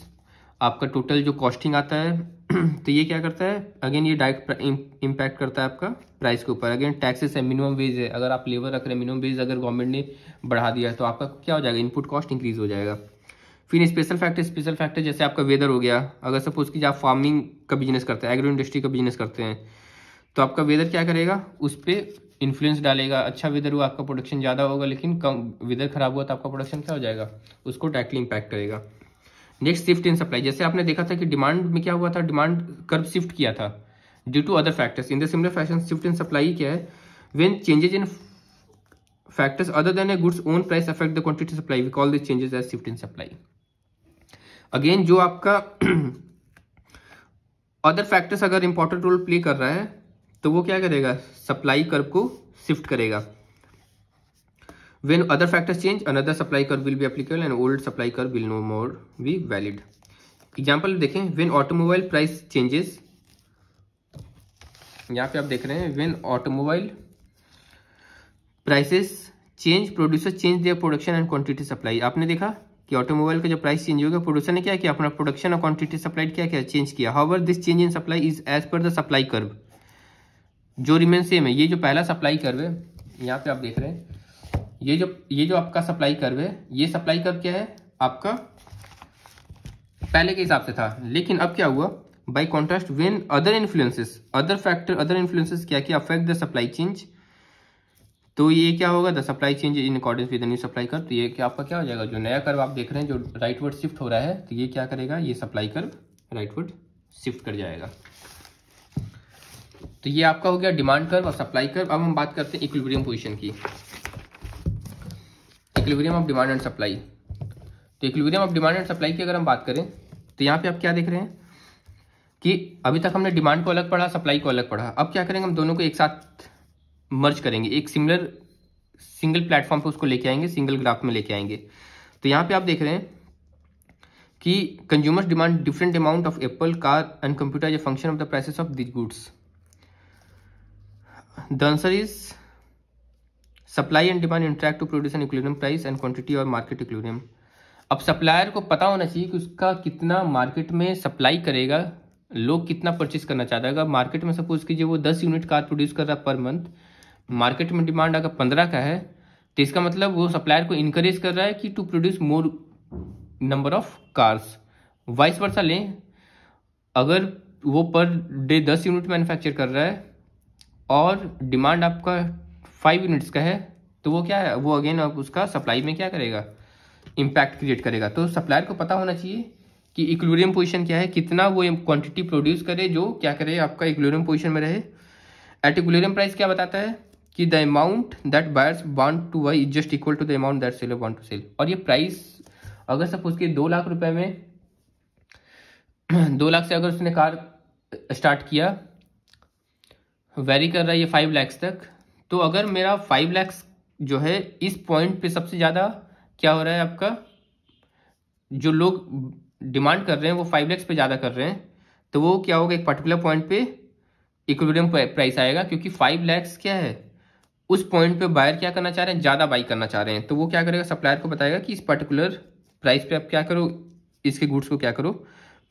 आपका टोटल जो कॉस्टिंग आता है। तो ये क्या करता है, अगेन ये डायरेक्ट इम्पैक्ट करता है आपका प्राइस के ऊपर। अगेन टैक्सेस है, मिनिमम वेज है, अगर आप लेबर रख रहे हैं, मिनिमम वेज अगर गवर्नमेंट ने बढ़ा दिया तो आपका क्या हो जाएगा, इनपुट कॉस्ट इंक्रीज हो जाएगा। फिर स्पेशल फैक्टर जैसे आपका वेदर हो गया। अगर सपोज कीजिए आप फार्मिंग का बिजनेस करते हैं, एग्रो इंडस्ट्री का बिजनेस करते हैं, तो आपका वेदर क्या करेगा, उस पर इन्फ्लुएंस डालेगा। अच्छा वेदर हुआ आपका प्रोडक्शन ज़्यादा होगा, लेकिन कम वेदर खराब हुआ तो आपका प्रोडक्शन क्या हो जाएगा, उसको डायरेक्टली इम्पैक्ट करेगा। Next, shift in supply. जैसे आपने देखा था कि डिमांड में क्या हुआ था, डिमांड कर्व शिफ्ट किया था due to other factors. In the similar fashion shift in supply क्या है, when changes in factors other than a goods own price affect the quantity supply, we call this changes as shift in supply. Again जो आपका other factors अगर important role play कर रहा है तो वो क्या करेगा, सप्लाई कर्व को शिफ्ट करेगा। When other factors change, another supply curve will be applicable and old supply curve will no more be valid. Example देखें, when automobile price changes, यहाँ पे आप देख रहे हैं when automobile prices change, producers change their production and quantity supply। आपने देखा कि ऑटोमोबाइल का जो प्राइस चेंज होगा, प्रोड्यूसर ने क्या किया, अपना प्रोडक्शन और क्वांटिटी सप्लाइड क्या किया, चेंज किया। However this change in supply is as per the supply curve, जो रिमेन सेम है। ये जो पहला सप्लाई कर्व है, यहाँ पे आप देख रहे हैं, ये जो आपका सप्लाई कर्व है, ये सप्लाई कर्व क्या है आपका पहले के हिसाब से था, लेकिन अब क्या हुआ, bye contrast when other influences क्या अफेक्ट द सप्लाई चेंज, तो ये क्या होगा, the supply change in accordance with the new supply curve. तो ये क्या आपका क्या हो जाएगा, जो नया कर्व आप देख रहे हैं जो राइटवर्ड शिफ्ट हो रहा है, तो ये क्या करेगा, ये सप्लाई कर्व राइटवर्ड शिफ्ट कर जाएगा। तो ये आपका हो गया डिमांड कर्व और सप्लाई कर्व। अब हम बात करते हैं इक्विलिब्रियम पोजीशन की, equilibrium of demand and supply. तो equilibrium of demand and supply की अगर हम बात करें तो यहाँ पे आप क्या देख रहे हैं कि अभी तक हमने डिमांड को अलग पढ़ा, सप्लाई को अलग पढ़ा। अब क्या करेंगे, हम दोनों को एक साथ मर्ज करेंगे, एक सिंगल प्लेटफॉर्म पे उसको लेके आएंगे, सिंगल ग्राफ में लेके आएंगे। तो यहाँ पे आप देख रहे हैं कि consumers demand different amount of apple, car and computer as a function of the prices of this goods. The answer is supply and demand interact to produce an equilibrium price and quantity or market equilibrium। अब supplier को पता होना चाहिए कि उसका कितना market में supply करेगा, लोग कितना परचेस करना चाहता है। अगर मार्केट में सपोज कीजिए वो 10 यूनिट कार प्रोड्यूस कर रहा है पर मंथ, मार्केट में डिमांड अगर 15 का है, तो इसका मतलब वो सप्लायर को इनकरेज कर रहा है कि to produce more number of cars. Vice versa लें, अगर वो पर डे 10 यूनिट मैन्युफैक्चर कर रहा है और डिमांड आपका 5 यूनिट्स का है, तो वो क्या है, वो अगेन उसका सप्लाई में क्या करेगा, इम्पैक्ट क्रिएट करेगा। तो सप्लायर को पता होना चाहिए कि इक्विलिब्रियम पोजीशन क्या है, कितना वो क्वांटिटी प्रोड्यूस करे जो क्या करे, आपका इक्विलिब्रियम पोजीशन में रहे। एट इक्विलिब्रियम प्राइस क्या बताता है कि the amount that buyers want to buy is just equal to the amount that seller want to sell. और ये प्राइस अगर सपोज कि 2 लाख रुपए में 2 लाख से अगर उसने कार स्टार्ट किया, वेरी कर रहा है ये 5 लाख तक, तो अगर मेरा 5 लाख जो है इस पॉइंट पे सबसे ज़्यादा क्या हो रहा है, आपका जो लोग डिमांड कर रहे हैं वो 5 लाख पे ज़्यादा कर रहे हैं, तो वो क्या होगा, एक पर्टिकुलर पॉइंट पे इक्विलिब्रियम प्राइस आएगा, क्योंकि 5 लाख क्या है, उस पॉइंट पे बायर क्या करना चाह रहे हैं, ज़्यादा बाई करना चाह रहे हैं। तो वो क्या करेगा, सप्लायर को बताएगा कि इस पर्टिकुलर प्राइस पे आप क्या करो, इसके गुड्स को क्या करो,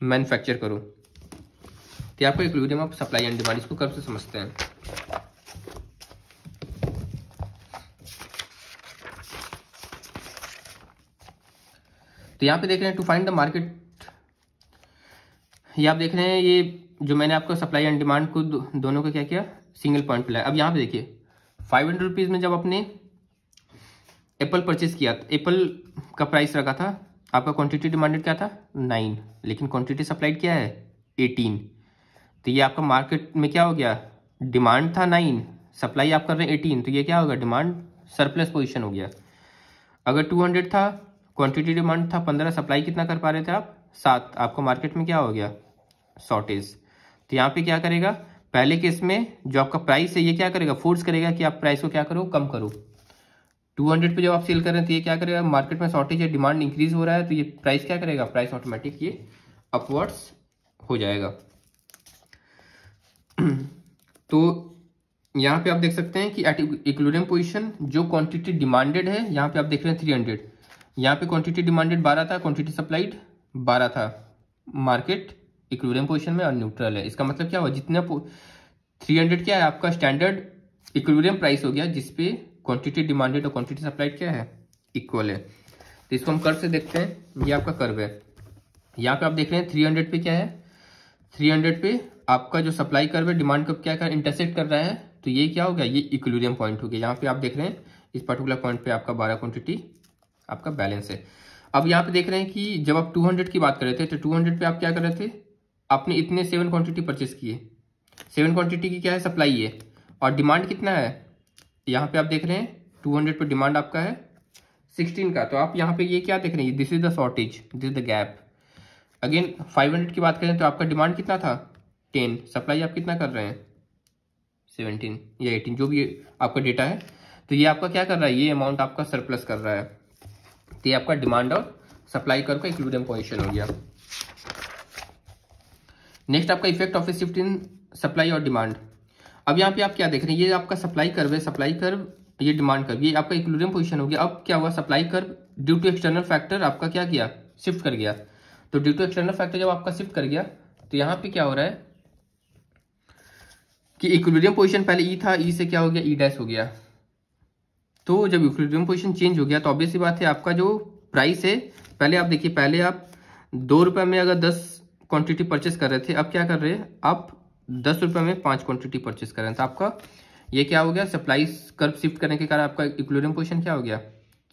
मैन्युफैक्चर करो। तो आपको equilibrium of supply and demand, इसको कब से समझते हैं। तो यहाँ पे देख रहे हैं टू फाइंड द मार्केट, ये आप देख रहे हैं, ये जो मैंने आपको सप्लाई एंड डिमांड को दोनों को क्या किया, सिंगल पॉइंट पे लाया। अब यहाँ पे देखिए 500 रुपीज़ में जब आपने एप्पल परचेज किया, एप्पल का प्राइस रखा था आपका, क्वांटिटी डिमांडेड क्या था 9, लेकिन क्वांटिटी सप्लाइड क्या है 18। तो ये आपका मार्केट में क्या हो गया, डिमांड था 9, सप्लाई आप कर रहे हैं 18, तो ये क्या होगा, डिमांड सरप्लस पोजीशन हो गया। अगर 200 था, क्वांटिटी डिमांड था 15, सप्लाई कितना कर पा रहे थे आप 7, आपको मार्केट में क्या हो गया, शॉर्टेज। तो यहाँ पे क्या करेगा, पहले केस में जो आपका प्राइस है ये क्या करेगा, फोर्स करेगा कि आप प्राइस को क्या करो, कम करो। 200 पे जब आप सेल कर रहे हैं तो ये क्या करेगा, मार्केट में शॉर्टेज है, डिमांड इंक्रीज हो रहा है, तो ये प्राइस क्या करेगा, प्राइस ऑटोमेटिक ये अपवर्ड्स हो जाएगा। तो यहाँ पे आप देख सकते हैं कि एट इक्विलिब्रियम पोजीशन जो क्वांटिटी डिमांडेड है, यहाँ पे आप देख रहे हैं 300, यहाँ पे क्वांटिटी डिमांडेड 12 था, क्वांटिटी सप्लाइड 12 था, मार्केट इक्विलिब्रियम पोजीशन में और न्यूट्रल है। इसका मतलब क्या हुआ, जितना 300 क्या है आपका स्टैंडर्ड इक्विलिब्रियम प्राइस हो गया, जिसपे क्वांटिटी डिमांडेड और क्वांटिटी सप्लाइड क्या है, इक्वल है। तो इसको हम कर्व से देखते हैं, ये आपका कर्व है। यहाँ पे आप देख रहे हैं 300 पे क्या है, 300 पे आपका जो सप्लाई कर्व है डिमांड कर्व क्या कर इंटरसेक्ट कर रहा है, तो ये क्या हो गया, ये इक्विलिब्रियम पॉइंट हो गया। यहाँ पे आप देख रहे हैं इस पर्टिकुलर पॉइंट पे आपका 12 क्वांटिटी आपका बैलेंस है। अब यहाँ पे देख रहे हैं कि जब आप 200 की बात कर रहे थे, तो 200 पे आप क्या कर रहे थे, आपने इतने 7 क्वांटिटी परचेस किए, 7 क्वांटिटी की क्या है, सप्लाई है, और डिमांड कितना है, यहाँ पे आप देख रहे हैं 200 पे डिमांड आपका है 16 का, तो आप यहाँ पे ये क्या देख रहे हैं, this is the shortage, this is the gap. Again 500 की बात करें तो आपका डिमांड कितना था 10, सप्लाई आप कितना कर रहे हैं 17 या 18, जो भी आपका डेटा है, तो ये आपका क्या कर रहा है, ये अमाउंट आपका सरप्लस कर रहा है। तो ये आपका डिमांड और सप्लाई कर्व का इक्विलिब्रियम पोजीशन हो गया। नेक्स्ट आपका effect of A shift in supply और डिमांड। अब यहाँ पे आप क्या देख रहे हैं, ये आपका सप्लाई कर्व है, सप्लाई कर्व, ये डिमांड कर्व, ये आपका इक्विलिब्रियम पोजीशन हो गया। अब क्या हुआ, supply curve due to external factor आपका क्या किया, शिफ्ट कर गया। तो ड्यू टू एक्सटर्नल फैक्टर जब आपका शिफ्ट कर गया, तो यहाँ पे क्या हो रहा है कि इक्विलिब्रियम पोजीशन पहले ई था, ई से क्या हो गया, ई डैश हो गया। तो जब इक्विलिब्रियम पोजीशन चेंज हो गया, तो ऑब्वियस सी बात है आपका जो प्राइस है, पहले आप देखिए, पहले आप 2 रुपये में अगर 10 क्वांटिटी परचेस कर रहे थे, अब क्या कर रहे हैं, आप 10 रुपये में 5 क्वांटिटी परचेस कर रहे हैं, तो आपका ये क्या हो गया, सप्लाई कर्व शिफ्ट करने के कारण आपका इक्विलिब्रियम पोजीशन क्या हो गया,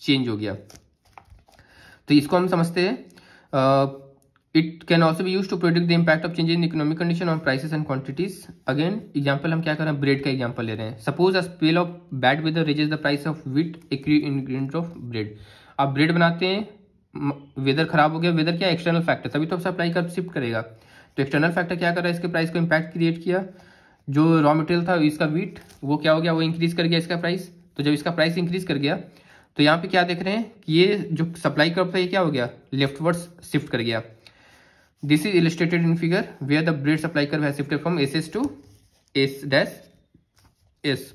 चेंज हो गया। तो इसको हम समझते हैं, it can also be use to predict the impact of change in economic condition on prices and quantities. Again example हम क्या कर रहे हैं, ब्रेड का एग्जांपल ले रहे हैं। Suppose a spell of bad weather raises the price of wheat, a key ingredient of bread. आप ब्रेड बनाते हैं, वेदर खराब हो गया, वेदर क्या एक्सटर्नल फैक्टर, तभी तो सप्लाई कर्व शिफ्ट करेगा। तो एक्सटर्नल फैक्टर क्या कर रहा है, इसके प्राइस को इम्पैक्ट क्रिएट किया, जो रॉ मटेरियल था इसका व्हीट, वो क्या हो गया, वो इंक्रीज कर गया इसका प्राइस। तो जब इसका प्राइस इंक्रीज कर गया, तो यहाँ पे क्या देख रहे हैं कि ये जो सप्लाई कर्व था ये क्या हो गया, लेफ्टवर्ड्स शिफ्ट कर गया। This is illustrated in figure where the bread supply curve has shifted from S to S dash S.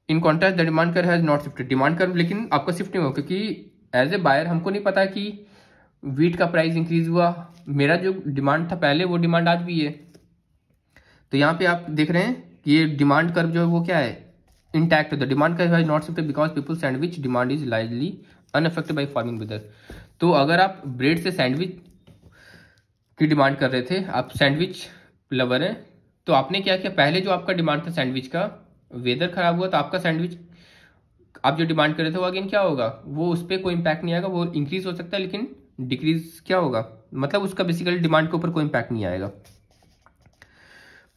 In contrast the demand curve has not shifted, demand curve लेकिन आपका shift नहीं होगा, क्योंकि एज ए बायर हमको नहीं पता कि wheat का प्राइस इंक्रीज हुआ, मेरा जो डिमांड था पहले वो डिमांड आज भी है। तो यहाँ पे आप देख रहे हैं कि ये डिमांड कर्व जो है वो क्या है, intact. The demand curve has not shifted because people sandwich demand is largely unaffected by farming weather. तो अगर आप ब्रेड से सैंडविच की डिमांड कर रहे थे, आप सैंडविच लवर हैं, तो आपने क्या किया, पहले जो आपका डिमांड था सैंडविच का, वेदर खराब हुआ तो आपका सैंडविच आप जो डिमांड कर रहे थे वो अगेन क्या होगा, वो उस पर कोई इंपैक्ट नहीं आएगा, वो इंक्रीज हो सकता है लेकिन डिक्रीज क्या होगा, मतलब उसका बेसिकली डिमांड के ऊपर कोई इंपैक्ट नहीं आएगा।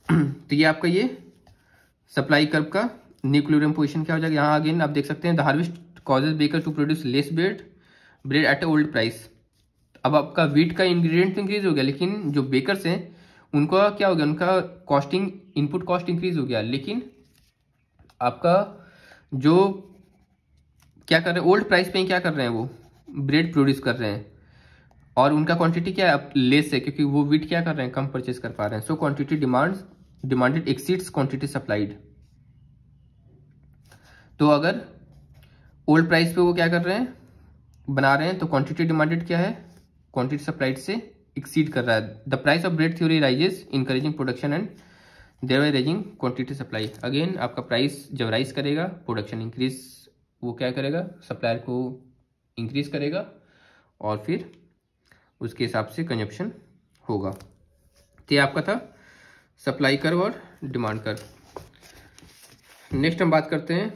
तो ये आपका ये सप्लाई कर्व का न्यूक्लियरम पोजीशन क्या हो जाएगा। यहाँ अगेन आप देख सकते हैं the harvest causes baker to produce less bread at a old price. अब आपका वीट का इंग्रेडिएंट तो इंक्रीज हो गया, लेकिन जो बेकर्स हैं उनका क्या हो गया, उनका कॉस्टिंग इनपुट कॉस्ट इंक्रीज हो गया, लेकिन आपका जो क्या कर रहे हैं ओल्ड प्राइस पे ही क्या कर रहे हैं, वो ब्रेड प्रोड्यूस कर रहे हैं और उनका क्वांटिटी क्या है लेस है, क्योंकि वो वीट क्या कर रहे हैं कम परचेज कर पा रहे हैं। So quantity demanded exceeds quantity supplied. तो अगर ओल्ड प्राइस पे वो क्या कर रहे हैं बना रहे हैं, तो क्वांटिटी डिमांडेड क्या है, क्वांटिटी सप्लाइड से एक्सीड कर रहा है। The price of bread theory rises encouraging production and their rising quantity supply. Again आपका प्राइस जब राइज करेगा, प्रोडक्शन इंक्रीज, वो क्या करेगा, सप्लायर को इंक्रीज करेगा और फिर उसके हिसाब से कंजप्शन होगा। तो ये आपका था सप्लाई कर्व और डिमांड कर्व। नेक्स्ट हम बात करते हैं,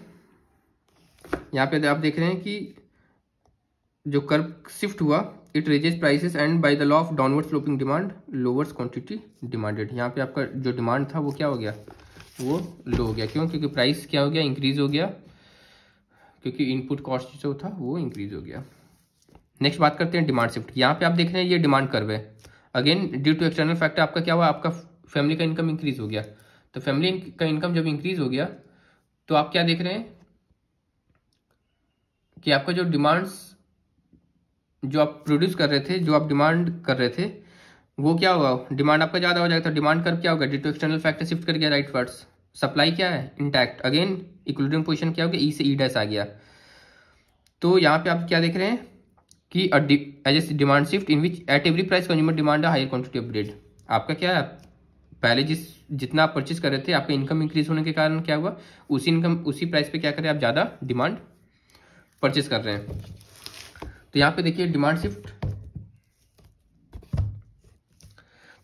यहाँ पे आप देख रहे हैं कि जो कर्व शिफ्ट हुआ, it raises prices and by the law of downward sloping demand lowers quantity demanded. यहाँ पे आपका जो डिमांड था वो क्या हो गया, वो लो हो गया। क्यों, क्योंकि प्राइस क्या हो गया, इंक्रीज हो गया, क्योंकि इनपुट कॉस्ट जो था वो इंक्रीज हो गया। नेक्स्ट बात करते हैं डिमांड शिफ्ट। यहाँ पे आप देख रहे हैं ये डिमांड कर्व है। Again due to external factor आपका क्या हुआ, आपका फैमिली का इनकम इंक्रीज हो गया। तो फैमिली का इनकम जब इंक्रीज हो गया तो आप क्या देख रहे हैं कि आपका जो डिमांड्स जो आप प्रोड्यूस कर रहे थे, जो आप डिमांड कर रहे थे, वो क्या होगा, डिमांड आपका ज़्यादा हो जाएगा। तो डिमांड कर्व क्या होगा, due to external factor shift कर गया राइट वर्ड्स। सप्लाई क्या है, इंटैक्ट। अगेन इक्विलिब्रियम पोजीशन क्या हो गया, ई से ई डैश आ गया। तो यहाँ पे आप क्या देख रहे हैं कि as a demand shift in which at every price consumer demand higher quantity of bread. आपका क्या है, पहले जितना आप परचेज कर रहे थे, आपका इनकम इंक्रीज होने के कारण क्या हुआ, उसी प्राइस पे क्या करें आप ज़्यादा डिमांड परचेज कर रहे हैं। तो यहाँ पे देखिए demand shift,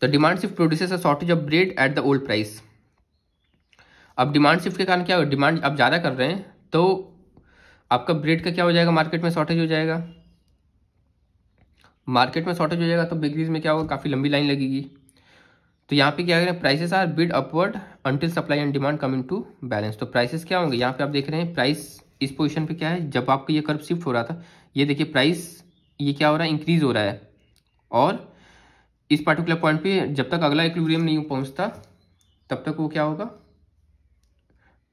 the demand shift produces a shortage of bread at the old price. अब डिमांड शिफ्ट के कारण क्या हो, डिमांड आप ज़्यादा कर रहे हैं तो आपका ब्रेड का क्या हो जाएगा, मार्केट में शॉर्टेज हो जाएगा। मार्केट में शॉर्टेज हो जाएगा तो बेकरीज में क्या होगा, काफ़ी लंबी लाइन लगेगी। तो यहाँ पे क्या करें, prices are bid upward until supply and demand come into balance. तो प्राइसेस क्या होंगे, यहाँ पे आप देख रहे हैं प्राइस इस पोजीशन पे क्या है, जब आपका ये कर्व शिफ्ट हो रहा था, ये देखिए प्राइस ये क्या हो रहा है, इंक्रीज हो रहा है। और इस पर्टिकुलर पॉइंट पे जब तक अगला इक्विलिब्रियम नहीं पहुंचता तब तक वो क्या होगा,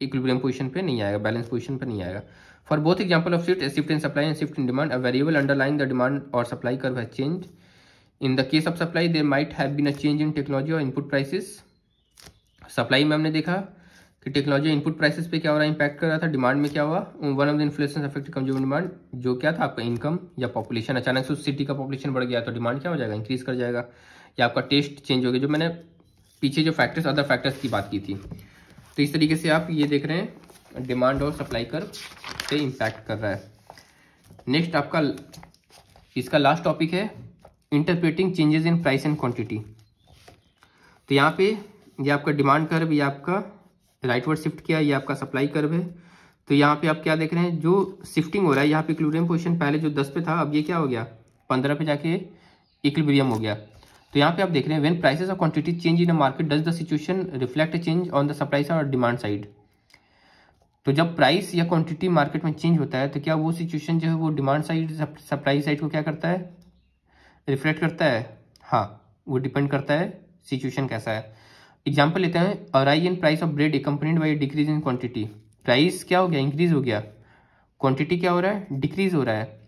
इक्विलिब्रियम पोजीशन पे नहीं आएगा, बैलेंस पोजीशन पे नहीं आएगा। For both example of shift in supply and shift in demand, a variable underlying the demand और supply curve has change. In the case of supply there might have been a change in technology और input prices. Supply में हमने देखा कि technology input prices पे क्या हो रहा है, इंपैक्ट कर रहा था। डिमांड में क्या हुआ, one of the inflation affect consumer demand, जो क्या था आपका इनकम या पॉपुलेशन, अचानक से उस सिटी का पॉपुलेशन बढ़ गया तो डिमांड क्या हो जाएगा, इंक्रीज कर जाएगा, या आपका टेस्ट चेंज हो गया, जो मैंने पीछे जो फैक्टर्स अदर फैक्टर्स की बात की थी। तो इस तरीके से आप ये देख रहे हैं डिमांड और सप्लाई कर्व पे इम्पैक्ट कर रहा है। नेक्स्ट आपका इसका लास्ट टॉपिक है interpreting changes in price and quantity. तो यहाँ पे ये आपका डिमांड कर्व, ये आपका राइटवर्ड शिफ्ट किया, ये आपका सप्लाई कर्व है। तो यहाँ पे आप क्या देख रहे हैं, जो शिफ्टिंग हो रहा है, यहाँ पे इक्विलिब्रियम पोजीशन पहले जो 10 पे था, अब ये क्या हो गया 15 पे जाके इक्विलिब्रियम हो गया। तो यहाँ पे आप देख रहे हैं व्हेन प्राइसेस और quantity change in a market does the situation reflect change on the supply side और डिमांड साइड। तो जब प्राइस या क्वांटिटी मार्केट में चेंज होता है तो क्या वो सिचुएशन जो है वो डिमांड साइड सप्लाई साइड को क्या करता है, रिफ्लेक्ट करता है। हाँ, वो डिपेंड करता है सिचुएशन कैसा है। एग्जाम्पल लेते हैं, अ rise in price of bread accompanied by decrease in quantity. Price क्या हो गया, इंक्रीज हो गया, क्वांटिटी क्या हो रहा है, डिक्रीज हो रहा है।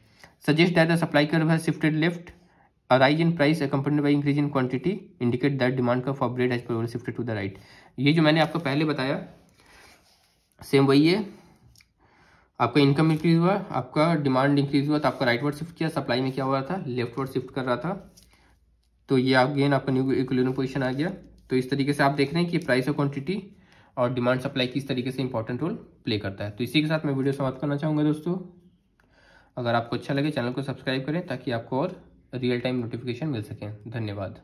Suggest that the supply curve has shifted left, a rise in price accompanied by increase in quantity indicate that demand curve for bread has probably shifted to the right. ये जो मैंने आपको पहले बताया सेम वही है। आपका इनकम इंक्रीज हुआ, आपका डिमांड इंक्रीज हुआ, तो आपका राइटवर्ड शिफ्ट किया, सप्लाई में क्या हो रहा था, लेफ्टवर्ड शिफ्ट कर रहा था, तो ये अगेन आपका न्यू इक्विलिब्रियम पोजीशन आ गया। तो इस तरीके से आप देख रहे हैं कि प्राइस और क्वांटिटी और डिमांड सप्लाई किस तरीके से इंपॉर्टेंट रोल प्ले करता है। तो इसी के साथ मैं वीडियो समाप्त करना चाहूँगा दोस्तों। अगर आपको अच्छा लगे चैनल को सब्सक्राइब करें ताकि आपको और रियल टाइम नोटिफिकेशन मिल सके। धन्यवाद।